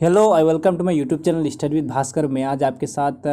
Hello I welcome to my YouTube channel study with Bhaskar. मैं आज आपके साथ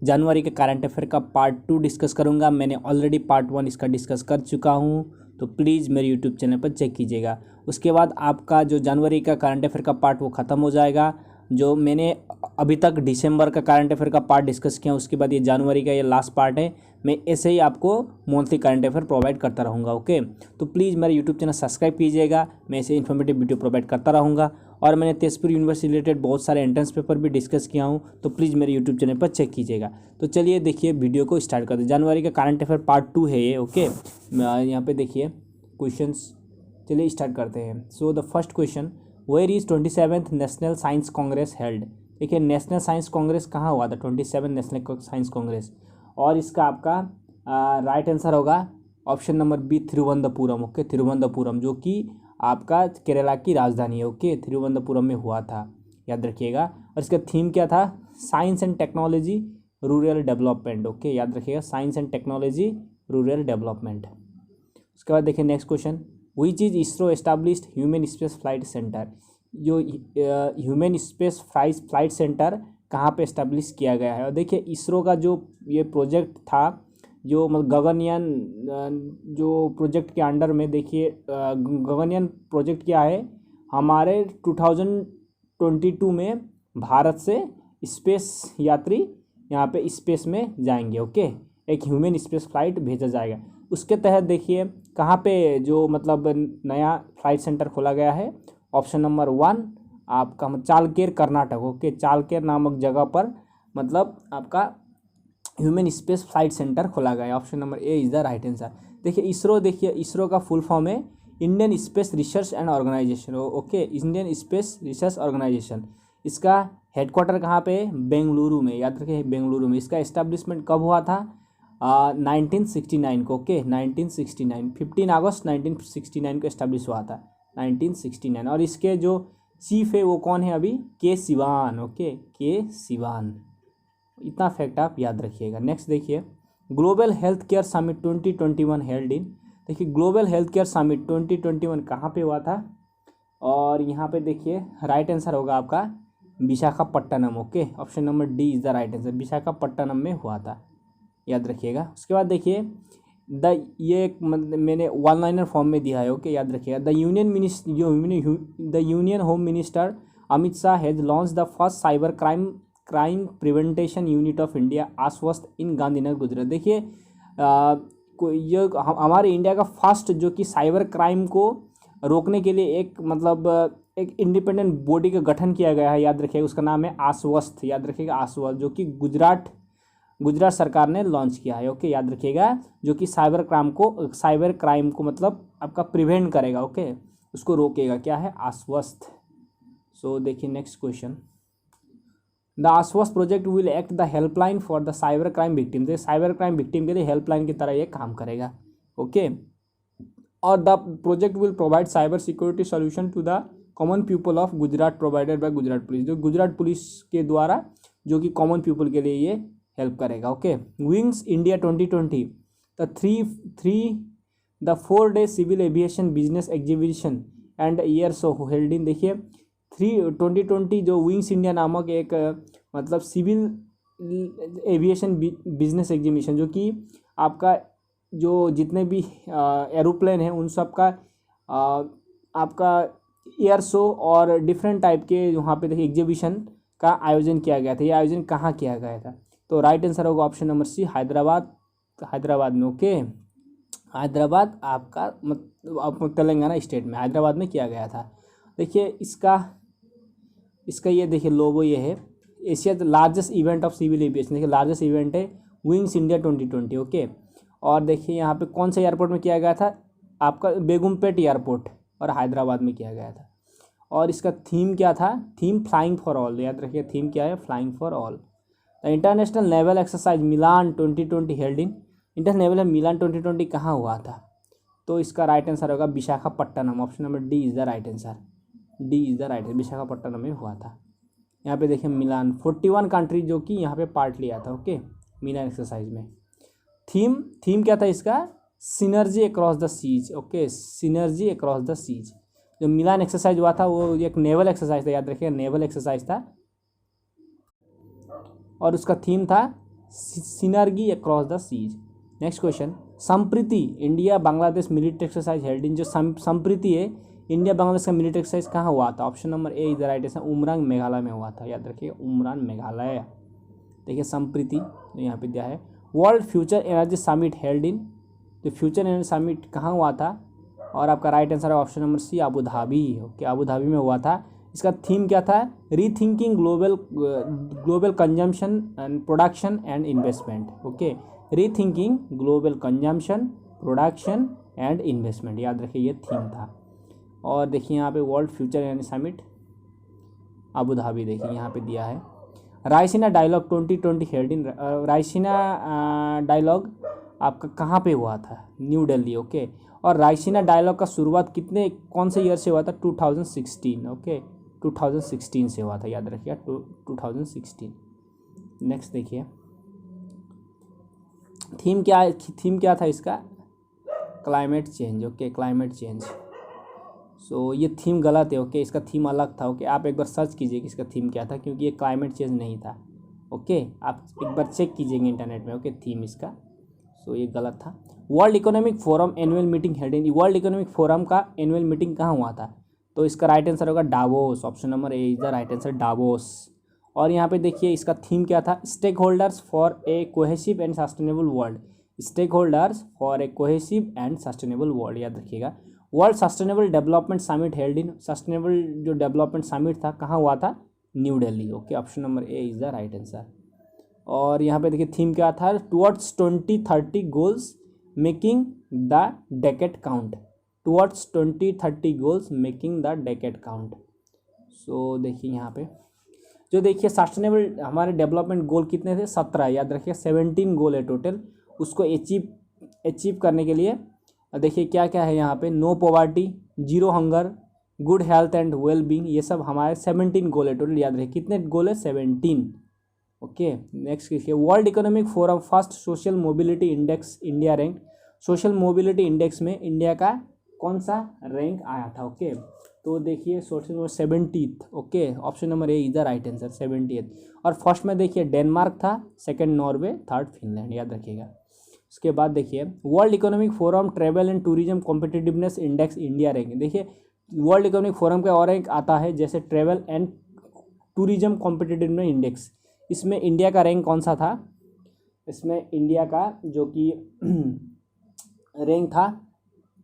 जनवरी के करंट अफेयर का पार्ट 2 डिस्कस करूंगा। मैंने ऑलरेडी पार्ट 1 इसका डिस्कस कर चुका हूं, तो प्लीज़ मेरे यूट्यूब चैनल पर चेक कीजिएगा। उसके बाद आपका जो जनवरी का करंट अफेयर का पार्ट वो ख़त्म हो जाएगा। जो मैंने अभी तक दिसंबर का करंट अफेयर का पार्ट डिस्कस किया, उसके बाद ये जनवरी का ये लास्ट पार्ट है। मैं ऐसे ही आपको मंथली करंट अफेयर प्रोवाइड करता रहूँगा। ओके, तो प्लीज़ मेरा यूट्यूब चैनल सब्सक्राइब कीजिएगा। मैं ऐसे इन्फॉर्मेटिव वीडियो प्रोवाइड करता रहूँगा। और मैंने तेजपुर यूनिवर्सिटी रिलेटेड बहुत सारे एंट्रेंस पेपर भी डिस्कस किया हूँ, तो प्लीज़ मेरे यूट्यूब चैनल पर चेक कीजिएगा। तो चलिए देखिए, वीडियो को स्टार्ट करते हैं। जनवरी का करंट अफेयर पार्ट 2 है ये। ओके, यहाँ पे देखिए क्वेश्चंस। चलिए स्टार्ट करते हैं। So the first question, where is 27th national science congress held. देखिए, नेशनल साइंस कांग्रेस कहाँ हुआ था? 27 नेशनल साइंस कांग्रेस। और इसका आपका राइट आंसर होगा option number B, Thiruvananthapuram. Okay, Thiruvananthapuram जो कि आपका केरला की राजधानी है। ओके, तिरुवनंतपुरम में हुआ था, याद रखिएगा। और इसका थीम क्या था? Science and technology rural development. Okay, याद रखिएगा, science and technology rural development. उसके बाद देखिए next question, which is ISRO established human space flight centre. जो ह्यूमन स्पेस फ्लाइट सेंटर कहाँ पे एस्टेब्लिश किया गया है? और देखिए इसरो का जो ये प्रोजेक्ट था, जो मतलब गगनयान जो प्रोजेक्ट के अंडर में, देखिए गगनयान प्रोजेक्ट क्या है, हमारे 2022 में भारत से स्पेस यात्री यहाँ पे स्पेस में जाएंगे। ओके, एक ह्यूमन स्पेस फ्लाइट भेजा जाएगा। उसके तहत देखिए कहाँ पे जो मतलब नया फ्लाइट सेंटर खोला गया है। ऑप्शन नंबर 1 आपका चालकेर, कर्नाटक। ओके, चालकेर नामक जगह पर मतलब आपका ह्यूमन स्पेस फ्लाइट सेंटर खोला गया है। Option number A is the right answer. देखिए इसरो, देखिए इसरो का फुल फॉर्म है Indian space research and organisation. Okay, Indian space research organisation. इसका हेडक्वार्टर कहाँ पे है? बेंगलुरु में, याद रखिए बेंगलुरु में। इसका एस्टेब्लिशमेंट कब हुआ था? 1969 को। ओके, 1969, 15 अगस्त 1969 को एस्टेब्लिश हुआ था, 1969। और इसके जो चीफ है वो कौन है अभी? के सिवान। ओके, के सिवान। इतना फैक्ट आप याद रखिएगा। नेक्स्ट देखिए, global health care summit 2021 held in. देखिए ग्लोबल हेल्थ केयर समिट 2021 कहाँ पे हुआ था? और यहाँ पे देखिए राइट आंसर होगा आपका Visakhapatnam. Okay, option number D is the right answer. Visakhapatnam में हुआ था, याद रखिएगा। उसके बाद देखिए मैंने वन लाइनर फॉर्म में दिया है। ओके, याद रखिएगा। The union home minister Amit Shah has launch the first cyber crime prevention unit of India आश्वस्त इन गांधीनगर गुजरात। देखिए ये हमारे इंडिया का फर्स्ट जो कि साइबर क्राइम को रोकने के लिए एक मतलब एक इंडिपेंडेंट बॉडी का गठन किया गया है, याद रखिएगा। उसका नाम है आश्वस्त, याद रखिएगा आश्वस्त, जो कि गुजरात सरकार ने लॉन्च किया है। ओके, याद रखिएगा, जो कि साइबर क्राइम को मतलब आपका प्रिवेंट करेगा। ओके, उसको रोकेगा, क्या है? आश्वस्त। सो देखिए नेक्स्ट क्वेश्चन, द आश्वस्त project will act the helpline for the cyber crime victim. तो साइबर क्राइम विक्टिम के लिए हेल्पलाइन की तरह ये काम करेगा। ओके, और the project will provide cyber security solution to the common people of Gujarat provided by Gujarat police. जो गुजरात पुलिस के द्वारा जो कि कॉमन पीपल के लिए ये हेल्प करेगा। Okay, wings India 2020 the 4-day civil aviation business exhibition and air show held in. देखिए 2020 जो विंग्स इंडिया नामक एक मतलब सिविल एविएशन बिजनेस एग्जीबिशन, जो कि आपका जो जितने भी एरोप्लेन हैं उन सब का आपका एयर शो और डिफरेंट टाइप के वहाँ पे देखिए एग्जीबिशन का आयोजन किया गया था। ये आयोजन कहाँ किया गया था? तो राइट आंसर होगा ऑप्शन नंबर सी, हैदराबाद में। ओके, हैदराबाद आपका मतलब तेलंगाना स्टेट में, हैदराबाद में किया गया था। देखिए इसका ये देखिए लोगो ये है, Asia the largest event of civil aviation. देखिए लार्जेस्ट इवेंट है विंग्स इंडिया 2020। ओके, और देखिए यहाँ पे कौन से एयरपोर्ट में किया गया था? आपका बेगमपेट एयरपोर्ट और हैदराबाद में किया गया था। और इसका थीम क्या था? Theme flying for all. याद रखिए थीम क्या है? Flying for all. The international naval exercise Milan 2020 held in. इंटरनेवल मिलान 2020 कहाँ हुआ था? तो इसका राइट आंसर होगा Visakhapatnam. Option number D is the right answer. D is the right answer, Visakhapatnam में हुआ था। यहाँ पे देखिए मिलान 41 कंट्री जो कि यहाँ पे पार्ट लिया था। ओके, मिलान एक्सरसाइज में। थीम क्या था इसका? Synergy across the seas. Okay, synergy across the seas. जो मिलान एक्सरसाइज हुआ था वो एक नेवल एक्सरसाइज था, याद रखिएगा, नेवल एक्सरसाइज था, और उसका थीम था synergy across the seas. Next question, Sampriti India Bangladesh military exercise held in, जो संप्रीति है इंडिया बांग्लादेश का मिलिट्री एक्सरसाइज कहाँ हुआ था? Option number A is the right answer, उमरांग मेघालय में हुआ था, याद रखिएगा, उमरांग मेघालय। देखिए संप्रीति तो यहाँ पे दिया है। World future energy summit held in, जो फ्यूचर एनर्जी समिट कहाँ हुआ था? और आपका राइट आंसर है option number C, Abu Dhabi. Okay, Abu Dhabi में हुआ था। इसका थीम क्या था? Rethinking global consumption and production and investment. Okay, rethinking global consumption, production and investment, याद रखिए ये थीम था। और देखिए यहाँ पे world future energy summit Abu Dhabi, देखिए यहाँ पे दिया है। Raisina dialogue 2020 held in, Raisina dialogue आपका कहाँ पे हुआ था? न्यू दिल्ली। ओके, और रायसीना डायलॉग का शुरुआत कौन से ईयर से हुआ था? 2016। ओके, 2016 से हुआ था, याद रखिए 2016। नेक्स्ट देखिए, थीम क्या था इसका? Climate change. Okay, climate change. So ये थीम गलत है। ओके, इसका थीम अलग था। ओके, आप एक बार सर्च कीजिए कि इसका थीम क्या था, क्योंकि ये क्लाइमेट चेंज नहीं था। ओके, आप एक बार चेक कीजिएगा इंटरनेट में। ओके, थीम इसका, सो ये गलत था। World economic forum annual meeting held in, world economic forum का एनुअल मीटिंग कहाँ हुआ था? तो इसका राइट आंसर होगा Davos. Option number A is the right answer, Davos. और यहाँ पे देखिए इसका थीम क्या था? Stakeholders for a cohesive and sustainable world, stakeholders for a cohesive and sustainable world, याद रखिएगा। World sustainable development summit held in, sustainable जो डेवलपमेंट समिट था कहाँ हुआ था? New Delhi. Okay, option number A is the right answer. और यहाँ पे देखिए थीम क्या था? Towards 2030 goals making the decade count, towards 2030 goals making the decade count. So देखिए यहाँ पे जो देखिए सस्टेनेबल हमारे डेवलपमेंट गोल कितने थे? 17, याद रखिए 17 गोल है टोटल। उसको अचीव करने के लिए देखिए क्या क्या है यहाँ पे? No poverty, zero hunger, good health and well being, ये सब हमारे 17 गोल है टोटल, याद रखिए कितने गोल है? 17। ओके, नेक्स्ट देखिए, world economic forum first social mobility index India rank, social mobility index में इंडिया का कौन सा रैंक आया था? ओके, तो देखिए social number 70th। Okay, option number A is the right answer, 70th। और फर्स्ट में देखिए डेनमार्क था, सेकंड नॉर्वे, थर्ड फिनलैंड, याद रखिएगा। उसके बाद देखिए world economic forum travel and tourism competitiveness index India rank, देखिए वर्ल्ड इकोनॉमिक फोरम का और एक आता है जैसे travel and tourism competitiveness index, इसमें इंडिया का रैंक कौन सा था? इसमें इंडिया का जो कि रैंक था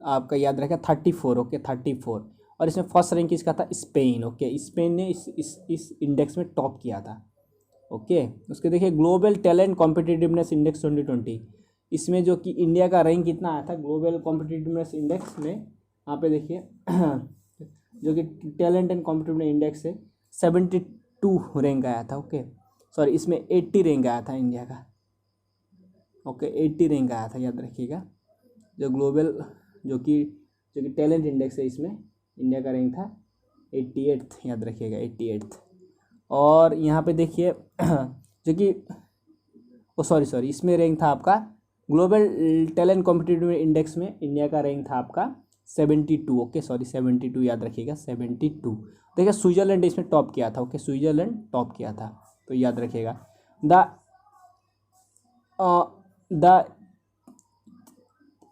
आपका, याद रखें 34। ओके, 34। और इसमें फर्स्ट रैंक किसका था? स्पेन। ओके, स्पेन ने इस इंडेक्स में टॉप किया था। ओके, उसके देखिए ग्लोबल टैलेंट कॉम्पिटिटिवनेस इंडेक्स 2020, इसमें जो कि इंडिया का रैंक कितना आया था ग्लोबल कॉम्पिटिटिवनेस इंडेक्स में? यहाँ पे देखिए जो कि टैलेंट एंड कॉम्पिटिटिवनेस इंडेक्स है 72 रैंक आया था। ओके, सॉरी इसमें 80 रैंक आया था इंडिया का। ओके, 80 रैंक आया था, याद रखिएगा। जो ग्लोबल जो कि टैलेंट इंडेक्स है, इसमें इंडिया का रैंक था 88th, याद रखिएगा 88th। और यहाँ पे देखिए जो कि सॉरी इसमें रैंक था आपका ग्लोबल टैलेंट कॉम्पिटिटिव इंडेक्स में इंडिया का रैंक था आपका 72। ओके, सॉरी 72, याद रखिएगा 72। देखिए स्विट्जरलैंड इसमें टॉप किया था। ओके, स्विट्जरलैंड टॉप किया था, तो याद रखिएगा।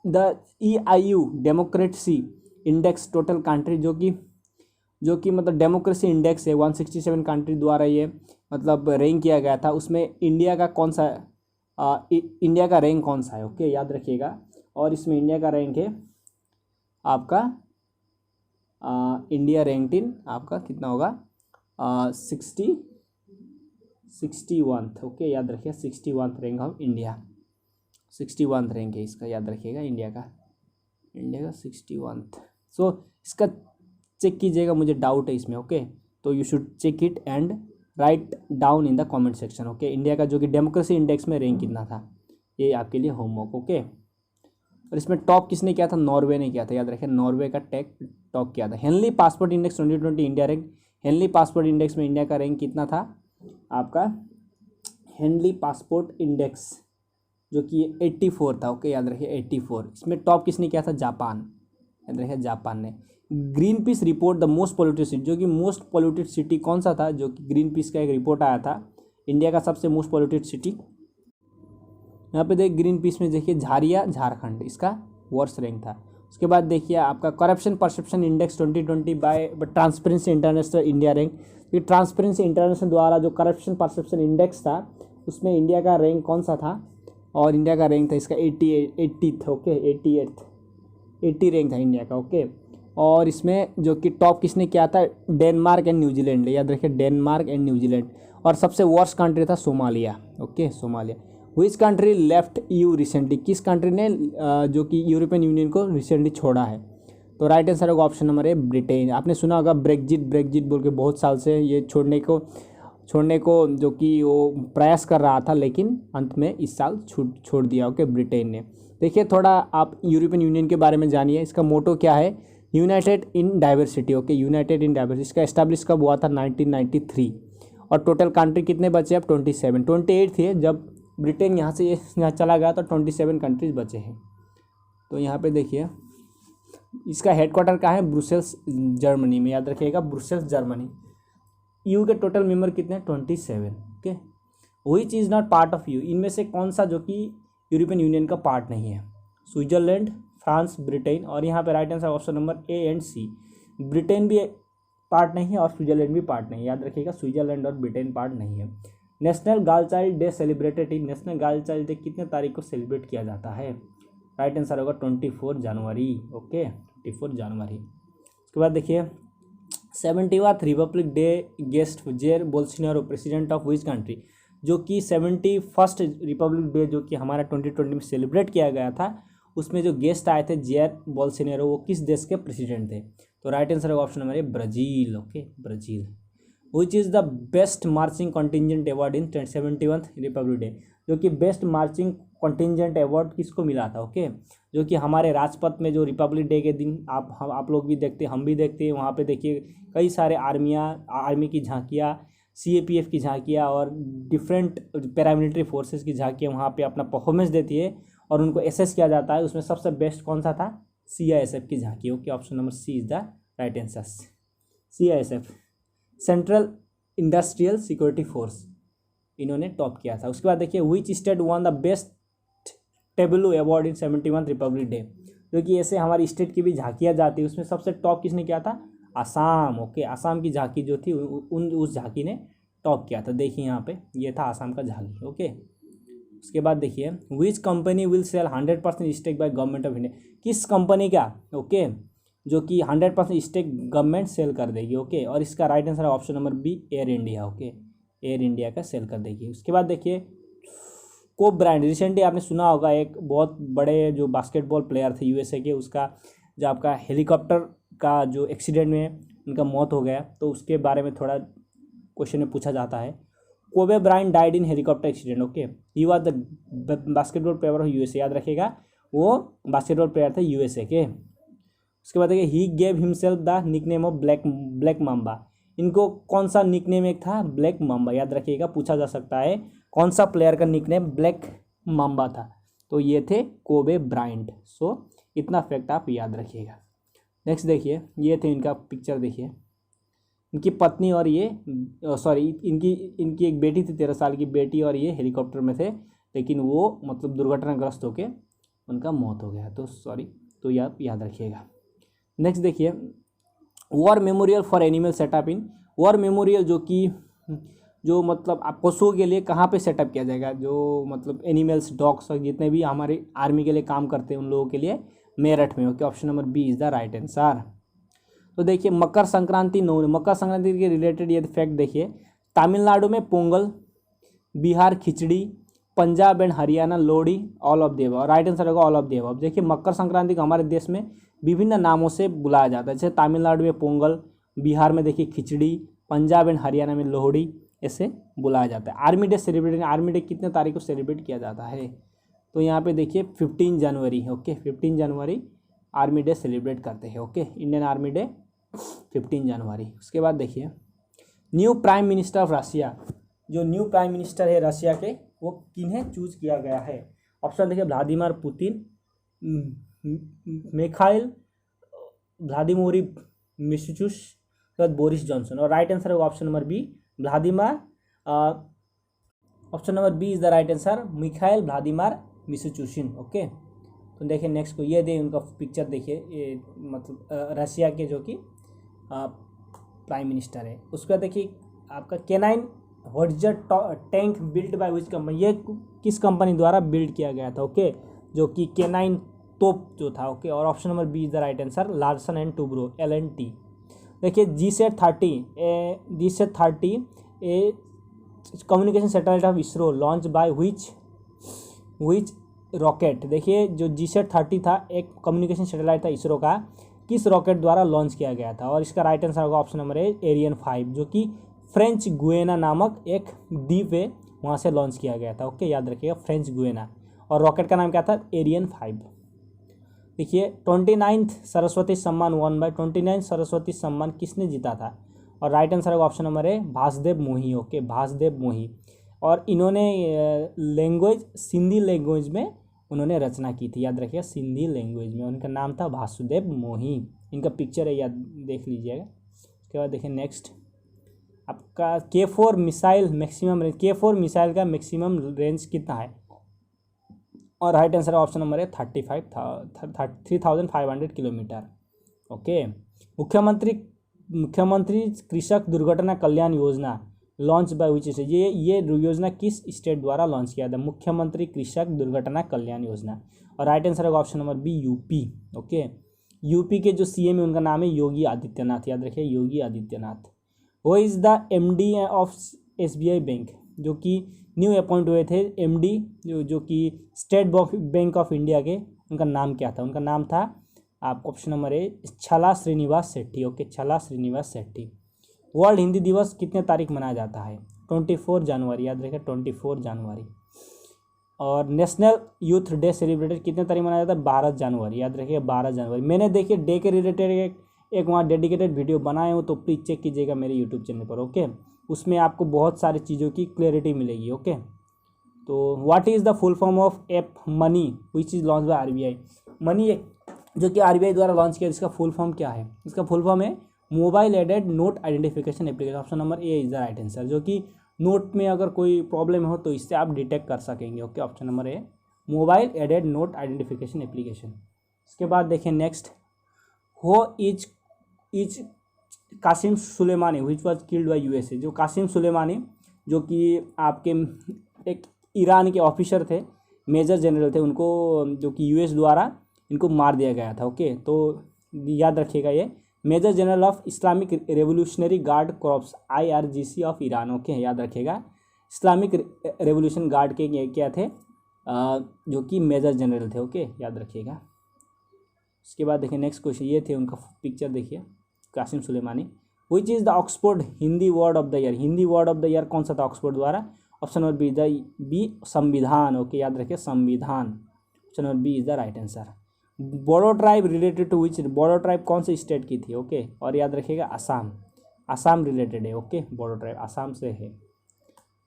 The EIU democracy index total country, जो कि मतलब डेमोक्रेसी इंडेक्स है 167 कंट्री द्वारा ये मतलब रैंक किया गया था, उसमें इंडिया का कौन सा इंडिया का रैंक कौन सा है? ओके, याद रखिएगा। और इसमें इंडिया का रैंक है आपका इंडिया रैंक इन आपका कितना होगा? 61th। ओके, याद रखिए 61th rank of India, 61th rank है इसका, याद रखिएगा इंडिया का 61th। सो इसका चेक कीजिएगा, मुझे डाउट है इसमें। ओके, तो you should check it and write down in the comment section. Okay, India का जो कि डेमोक्रेसी इंडेक्स में रैंक कितना था, ये आपके लिए होमवर्क। ओके, और इसमें टॉप किसने किया था? नॉर्वे ने किया था, याद रखें नॉर्वे का टॉप किया था। Henley passport index 2020 India rank, Henley passport index में इंडिया का रैंक कितना था आपका? हेनली पासपोर्ट इंडेक्स जो कि 84 था। ओके, याद रखिए 84। इसमें टॉप किसने किया था? जापान। याद रखिए जापान ने। Green peas report the most polluted city, जो कि मोस्ट पोल्यूटेड सिटी कौन सा था, जो कि ग्रीन पीस का एक रिपोर्ट आया था इंडिया का सबसे मोस्ट पोल्यूटेड सिटी। यहाँ पे देख ग्रीन पीस में देखिए झारिया झारखंड, इसका वर्स्ट रैंक था। उसके बाद देखिए आपका corruption perception index 2020 by transparency international India rank. ये ट्रांसपेरेंसी इंटरनेशनल द्वारा जो करप्शन परसेप्शन इंडेक्स था उसमें इंडिया का रैंक कौन सा था, और इंडिया का रैंक था इसका 80th, ओके 80 रैंक था इंडिया का, ओके। और इसमें जो कि टॉप किसने किया था, डेनमार्क एंड न्यूजीलैंड, याद रखिए डेनमार्क एंड न्यूजीलैंड। और सबसे वर्स्ट कंट्री था Somalia, okay Somalia. Which country left you recently, किस कंट्री ने जो कि यूरोपियन यूनियन को रिसेंटली छोड़ा है, तो राइट आंसर होगा ऑप्शन नंबर ए ब्रिटेन। आपने सुना होगा ब्रेग्जिट बोल के, बहुत साल से ये छोड़ने को जो कि वो प्रयास कर रहा था, लेकिन अंत में इस साल छोड़ दिया, ओके ब्रिटेन ने। देखिए थोड़ा आप यूरोपियन यूनियन के बारे में जानिए, इसका मोटो क्या है, United in diversity, okay United in diversity. इसका एस्टैब्लिश कब हुआ था, 1993। और टोटल कंट्री कितने बचे अब, 28 थे जब ब्रिटेन यहाँ से यहाँ चला गया, तो 27 कंट्रीज बचे हैं। तो यहाँ पे देखिए इसका हेडक्वार्टर कहाँ है, ब्रुसेल्स जर्मनी में, याद रखिएगा ब्रुसेल्स जर्मनी। यू के टोटल मेंबर कितने हैं, 27, okay. Which is not part of you, इनमें से कौन सा जो कि यूरोपियन यूनियन का पार्ट नहीं है, स्विट्जरलैंड, फ्रांस, ब्रिटेन। और यहाँ पे right answer option number A and C, Britain भी पार्ट नहीं है और स्विट्जरलैंड भी पार्ट नहीं है, याद रखिएगा स्विट्जरलैंड और ब्रिटेन पार्ट नहीं है। National girl child day celebrated in, national girl child day कितने तारीख को सेलिब्रेट किया जाता है, राइट आंसर होगा 24 जनवरी, ओके 24 जनवरी। उसके बाद देखिए 70वां रिपब्लिक डे गेस्ट जेर Bolsonaro president of which country, जो कि 71st रिपब्लिक डे जो कि हमारा 2020 में सेलिब्रेट किया गया था, उसमें जो गेस्ट आए थे जेर बोल्सोनारो, वो किस देश के प्रेसिडेंट थे, तो राइट आंसर होगा option number A Brazil, okay Brazil. Which is the best marching contingent award in 71th republic day, जो कि बेस्ट मार्चिंग कॉन्टिजेंट अवार्ड किसको मिला था, ओके जो कि हमारे राजपथ में जो रिपब्लिक डे के दिन आप लोग भी देखते हैं, हम भी देखते हैं, वहाँ पे देखिए कई सारे आर्मी की झांकियाँ, CAPF की झांकियाँ और डिफरेंट पैरामिलिट्री फोर्सेस की झांकियाँ वहाँ पे अपना परफॉर्मेंस देती है और उनको एसेस किया जाता है। उसमें सबसे बेस्ट कौन सा था, CISF की झांकी, okay option number C is the right answer, CISF central industrial security force, इन्होंने टॉप किया था। उसके बाद देखिए which state won the best tableau award in 71th republic day, जो कि ऐसे हमारी स्टेट की भी झांकियाँ जाती है, उसमें सबसे टॉप किसने किया था, आसाम, ओके आसाम की झांकी जो थी उस झांकी ने टॉप किया था। देखिए यहाँ पे ये था आसाम का झांकी, ओके। उसके बाद देखिए which company will sell 100% stake by government of India, किस कंपनी का, ओके जो कि 100% स्टेक गवर्नमेंट सेल कर देगी, ओके। और इसका राइट आंसर है option number B air India, okay air India का सेल कर देगी। उसके बाद देखिए कोप ब्रायंट, रिसेंटली आपने सुना होगा एक बहुत बड़े जो बास्केटबॉल प्लेयर थे USA के, उसका जो आपका हेलीकॉप्टर का जो एक्सीडेंट में उनका मौत हो गया, तो उसके बारे में थोड़ा क्वेश्चन में पूछा जाता है। Kobe Bryant died in helicopter accident, okay he was the basketball player of USA, याद रखिएगा वो बास्केटबॉल प्लेयर थे USA के। उसके बाद देखिए he gave himself the nickname of black mamba, इनको कौन सा निकनेम एक था, ब्लैक माम्बा, याद रखिएगा पूछा जा सकता है कौन सा प्लेयर का निकनेम ब्लैक माम्बा था, तो ये थे कोबे ब्रायंट। सो इतना फैक्ट आप याद रखिएगा। नेक्स्ट देखिए ये थे इनका पिक्चर, देखिए इनकी पत्नी और ये सॉरी इनकी एक बेटी थी, 13 साल की बेटी, और ये हेलीकॉप्टर में थे, लेकिन वो मतलब दुर्घटनाग्रस्त होकर उनका मौत हो गया, तो सॉरी, तो याद रखिएगा। नेक्स्ट देखिए war memorial for animal setup in, war memorial जो मतलब आप पशुओं के लिए कहाँ पे सेटअप किया जाएगा, जो मतलब एनिमल्स डॉग्स जितने भी हमारे आर्मी के लिए काम करते हैं उन लोगों के लिए मेरठ में, okay option number B is the right answer. तो देखिए मकर संक्रांति मकर संक्रांति के रिलेटेड ये फैक्ट देखिए, तमिलनाडु में Pongal, Bihar khichdi, Punjab and Haryana Lohri, all of the above, right answer होगा ऑल ऑफ द अबव। देखिए मकर संक्रांति को हमारे देश में विभिन्न नामों से बुलाया जाता है, जैसे तमिलनाडु में पोंगल, बिहार में देखिए खिचड़ी, पंजाब एंड हरियाणा में लोहड़ी, ऐसे बुलाया जाता है। Army day celebrate, army day कितने तारीख को सेलिब्रेट किया जाता है, तो यहाँ पे देखिए 15 जनवरी, ओके 15 जनवरी आर्मी डे सेलिब्रेट करते हैं, ओके इंडियन आर्मी डे 15 जनवरी। उसके बाद देखिए new prime minister of Russia, जो न्यू प्राइम मिनिस्टर है रशिया के, वो किन्हें चूज किया गया है, ऑप्शन देखिए व्लादिमीर पुतिन, मिखाइल व्लादिमीर मिशुचुस, उसके बाद बोरिस जॉनसन। और राइट आंसर होगा option number B, Vladimir. Option number B is the right answer, Mikhail Vladimir Mishustin. Okay, तो देखिए नेक्स्ट को, ये दे उनका पिक्चर देखिए, ये मतलब रशिया के जो कि प्राइम मिनिस्टर है। उसके बाद देखिए आपका K nine howitzer tank built by which company, ये किस कंपनी द्वारा बिल्ड किया गया था। ओके, जो कि केनाइन तोप जो था। ओके, और option number B is the right answer, Larsen and Toubro, LNT। देखिए GSAT-30 a communication satellite of ISRO launch by which rocket. देखिए जो GSAT-30 था, एक कम्युनिकेशन सैटेलाइट था इसरो का, किस रॉकेट द्वारा लॉन्च किया गया था। और इसका राइट आंसर होगा ऑप्शन नंबर ए, एरियन 5, जो कि फ्रेंच गुएना नामक एक द्वीप है, वहाँ से लॉन्च किया गया था। ओके, याद रखिएगा, फ्रेंच गुएना। और रॉकेट का नाम क्या था, एरियन 5। देखिए 29th सरस्वती सम्मान वन बाय 29 सरस्वती सम्मान किसने जीता था। और राइट आंसर होगा ऑप्शन नंबर ए, भासदेव मोही। ओके, भासदेव मोही। और इन्होंने लैंग्वेज सिंधी लैंग्वेज में उन्होंने रचना की थी, याद रखिएगा, सिंधी लैंग्वेज में। उनका नाम था वासुदेव मोही। इनका पिक्चर है, याद देख लीजिएगा। उसके बाद देखिए नेक्स्ट आपका K4 missile maximum range, K4 missile का मैक्सिमम रेंज कितना है। और राइट आंसर ऑप्शन नंबर है 3500 किलोमीटर। ओके, मुख्यमंत्री कृषक दुर्घटना कल्याण योजना लॉन्च बाय विच स्टेट, ये योजना किस स्टेट द्वारा लॉन्च किया था, मुख्यमंत्री कृषक दुर्घटना कल्याण योजना। और राइट आंसर होगा option number B, UP. Okay, UP के जो CM है उनका नाम है योगी आदित्यनाथ, याद रखिए, योगी आदित्यनाथ। वो is the MD of SBI bank, जो कि न्यू अपॉइंट हुए थे MD, जो कि स्टेट बैंक ऑफ इंडिया के, उनका नाम क्या था। उनका नाम था आप ऑप्शन नंबर ए, छला श्रीनिवास शेट्टी। ओके, छला श्रीनिवास शेट्टी। वर्ल्ड हिंदी दिवस कितने तारीख मनाया जाता है, 24 जनवरी, याद रखिए, 24 जनवरी। और नेशनल यूथ डे सेलिब्रेटेड कितने तारीख मनाया जाता है, 12 जनवरी, याद रखिए, 12 जनवरी। मैंने देखिए डे के रिलेटेड एक वहाँ डेडिकेटेड वीडियो बनाए हूँ, तो प्लीज़ चेक कीजिएगा मेरे यूट्यूब चैनल पर। ओके, उसमें आपको बहुत सारी चीज़ों की क्लैरिटी मिलेगी। ओके, तो what is the full form of app money which is launch by RBI। Money जो कि RBI द्वारा लॉन्च किया, इसका फुल फॉर्म क्या है, इसका फुल फॉर्म है mobile aided note identification application. Option number A is the right answer, जो कि नोट में अगर कोई प्रॉब्लम हो तो इससे आप डिटेक्ट कर सकेंगे। Okay, option number A, mobile aided note identification application. इसके बाद देखें next, who is Qasem Soleimani which was killed by USA। जो कासिम सुलेमानी, जो कि आपके एक ईरान के ऑफिसर थे, मेजर जनरल थे, उनको जो कि US द्वारा इनको मार दिया गया था। ओके, तो याद रखिएगा, ये major general of Islamic revolutionary guard corps IRGC of Iran. Okay, याद रखिएगा, इस्लामिक रेवोल्यूशन गार्ड के क्या थे, जो कि मेजर जनरल थे। ओके, याद रखिएगा। उसके बाद देखिए नेक्स्ट क्वेश्चन, ये थे उनका पिक्चर देखिए, Qasem Soleimani. Which is the Oxford Hindi word of the year, Hindi word of the year कौन सा था ऑक्सफोर्ड द्वारा। ऑप्शन नंबर बी संविधान। ओके, याद रखिए, संविधान। Option number B is the right answer. Bodo tribe related to which, Bodo tribe कौन से स्टेट की थी। ओके, और याद रखिएगा असम, असम रिलेटेड है। ओके, बोडो ट्राइब असम से है।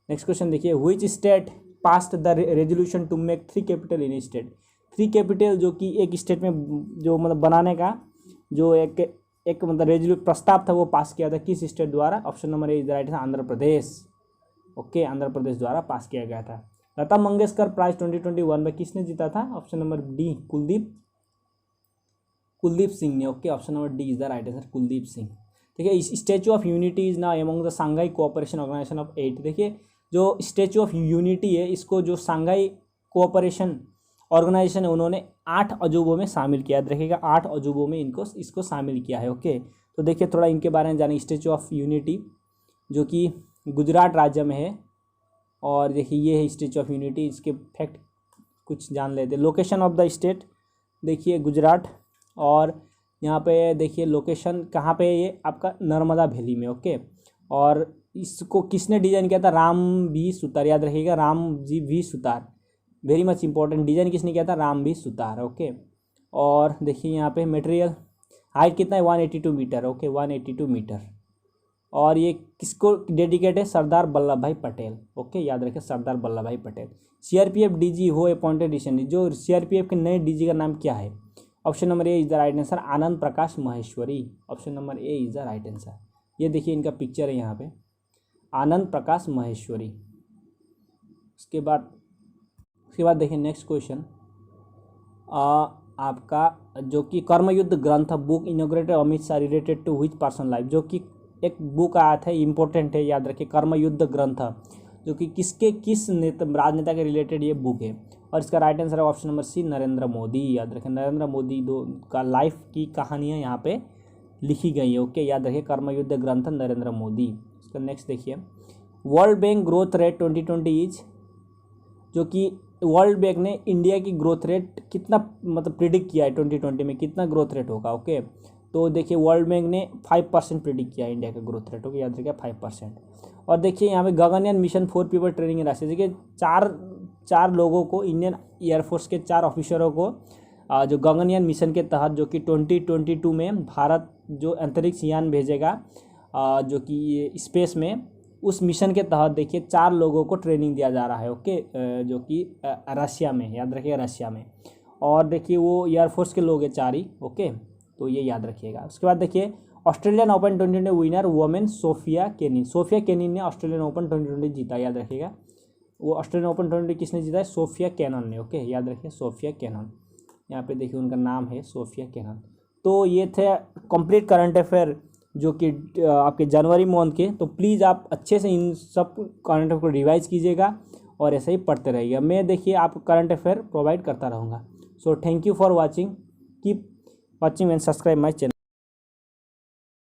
नेक्स्ट क्वेश्चन देखिए, which state passed the resolution to make 3 capital in state. 3 capital जो कि एक स्टेट में जो मतलब बनाने का जो एक मतलब रेजोल्यूट प्रस्ताव था, वो पास किया था किस स्टेट द्वारा। Option number A is right, Andhra Pradesh. Okay, Andhra Pradesh द्वारा पास किया गया था। लता मंगेशकर प्राइज 2021 में किसने जीता था। Option number D, Kuldeep Singh ने। Okay, option number D is the right answer, Kuldeep Singh. देखिए statue of unity is now among the Shanghai cooperation organisation of 8। देखिए जो स्टैचू ऑफ यूनिटी है, इसको जो सांघाई कोऑपरेशन ऑर्गेनाइजेशन है, उन्होंने 8 अजूबों में शामिल किया। रखिएगा, 8 अजूबों में इसको शामिल किया है। ओके, तो देखिए थोड़ा इनके बारे में जाने। स्टैचू ऑफ यूनिटी जो कि गुजरात राज्य में है, और देखिए ये है स्टैचू ऑफ यूनिटी। इसके फैक्ट कुछ जान लेते हैं। लोकेशन ऑफ द स्टेट देखिए गुजरात, और यहाँ पे देखिए लोकेशन कहाँ पे है, ये आपका नर्मदा वैली में। ओके, और इसको किसने डिज़ाइन किया था, राम वी सुतार। याद रखिएगा, Ram ji V Sutar, very much important. Design किसने किया था, राम वी सुतार। ओके, और देखिए यहाँ पे मटेरियल हाइट कितना है, 182 मीटर। Okay, 182 metre. और ये किसको डेडिकेट है, सरदार वल्लभ भाई पटेल। ओके, याद रखें, सरदार वल्लभ भाई पटेल। CRPF DG हो अपॉइंटेड रिसेंटली, जो CRPF के नए DG का नाम क्या है। Option number A is the right answer, Anand Prakash Maheshwari. Option number A is the right answer. ये देखिए इनका पिक्चर है यहाँ पे, आनंद प्रकाश महेश्वरी। उसके बाद देखिए नेक्स्ट क्वेश्चन, आपका जो कि Karmayoddha Granth book inaugurated Amit Shah related to which person life, जो कि एक बुक आया था, इंपॉर्टेंट है, याद रखिए, कर्मयुद्ध ग्रंथ, जो कि किस राजनेता के रिलेटेड ये बुक है। और इसका राइट आंसर है option number C, Narendra Modi. याद रखें, नरेंद्र मोदी का लाइफ की कहानियाँ यहाँ पे लिखी गई है। ओके, याद रखिए, कर्मयुद्ध ग्रंथ नरेंद्र मोदी। इसका नेक्स्ट देखिए, world bank growth rate 2020 is, जो कि वर्ल्ड बैंक ने इंडिया की ग्रोथ रेट कितना मतलब प्रिडिक्ट किया है 2020 में, कितना ग्रोथ रेट होगा। ओके, तो देखिए वर्ल्ड बैंक ने 5% प्रिडिक्ट किया है इंडिया का ग्रोथ रेट। ओके, याद रखिए 5%। और देखिए यहाँ पे गगनयान मिशन 4 पीपल ट्रेनिंग राशि, देखिए चार लोगों को, इंडियन एयरफोर्स के 4 ऑफिसरों को जो गगनयान मिशन के तहत, जो कि 2022 में भारत जो अंतरिक्ष यान भेजेगा जो कि स्पेस में, उस मिशन के तहत देखिए 4 लोगों को ट्रेनिंग दिया जा रहा है। ओके, जो कि रशिया में, याद रखिएगा रशिया में। और देखिए वो एयरफोर्स के लोग हैं 4 ही। ओके, तो ये याद रखिएगा। उसके बाद देखिए Australian open 2020 winner women Sofia Kenin ने ऑस्ट्रेलियन ओपन 2020 जीता। याद रखिएगा, वो ऑस्ट्रेलियन ओपन 2020 किसने जीता है? सोफिया केनन ने। ओके, याद रखिए, सोफिया केनन। यहाँ पे देखिए उनका नाम है सोफिया केनन। तो ये थे कंप्लीट करंट अफेयर जो कि आपके जनवरी मंथ के। तो प्लीज़ आप अच्छे से इन सब करंट अफेयर को रिवाइज कीजिएगा और ऐसे ही पढ़ते रहिएगा। मैं देखिए आपको करंट अफेयर प्रोवाइड करता रहूँगा। So thank you for watching, keep watching and subscribe my channel.